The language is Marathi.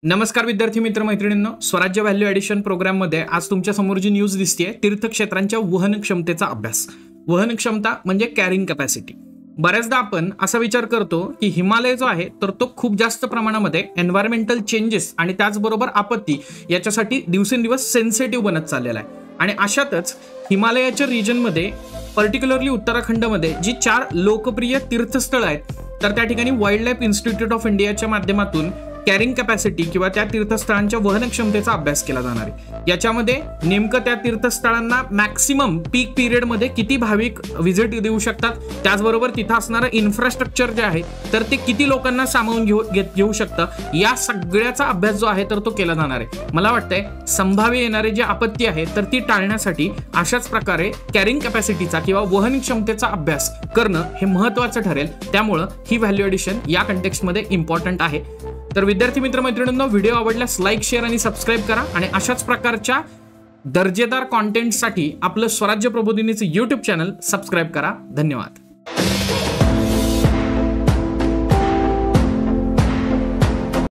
नमस्कार विद्यार्थी मित्र मैत्रिणींनो, स्वराज्य व्हॅल्यू ॲडिशन प्रोग्राम मध्ये आज तुमच्या समोर जी न्यूज दिसतेय तीर्थक्षेत्रांच्या वहन क्षमतेचा अभ्यास। वहन क्षमता म्हणजे कॅरिंग कॅपॅसिटी। बऱ्याचदा आपण असा विचार करतो की हिमालय जो आहे तर तो खूप जास्त प्रमाणामध्ये एन्व्हायरमेंटल चेंजेस आणि त्याचबरोबर आपत्ती याच्यासाठी दिवसेंदिवस सेन्सिटिव्ह बनत चाललेला आहे। आणि अशातच हिमालयाच्या रिजनमध्ये पर्टिक्युलरली उत्तराखंडमध्ये जी 4 लोकप्रिय तीर्थस्थळ आहेत तर त्या ठिकाणी वाईल्ड लाईफ इन्स्टिट्यूट ऑफ इंडियाच्या माध्यमातून कॅरिंग कॅपॅसिटी किंवा त्या तीर्थस्थळांच्या वहन क्षमतेचा अभ्यास केला जाणार आहे। याच्यामध्ये नेमकं त्या तीर्थस्थळांना मॅक्सिमम पीक पिरियड मध्ये किती भाविक व्हिजिट देऊ शकतात, त्याचबरोबर तिथं असणारं इन्फ्रास्ट्रक्चर जे आहे तर ते किती लोकांना सामावून घेऊ शकतं, या सगळ्याचा अभ्यास जो आहे तर तो केला जाणार आहे। मला वाटतंय संभाव्य येणारे जे आपत्ती आहे तर ती टाळण्यासाठी अशाच प्रकारे कॅरिंग कॅपॅसिटीचा किंवा वहन क्षमतेचा अभ्यास करणं हे महत्त्वाचं ठरेल। त्यामुळे ही व्हॅल्यू ॲडिशन या कंटेक्स्टमध्ये इम्पॉर्टंट आहे। तर विद्यार्थी मित्र मैत्रिणींनो, व्हिडिओ आवडल्यास लाईक, शेअर आणि सबस्क्राईब करा आणि अशाच प्रकारच्या दर्जेदार कॉन्टेंटसाठी आपलं स्वराज्य प्रबोधिनीचं YouTube चॅनल सबस्क्राईब करा। धन्यवाद।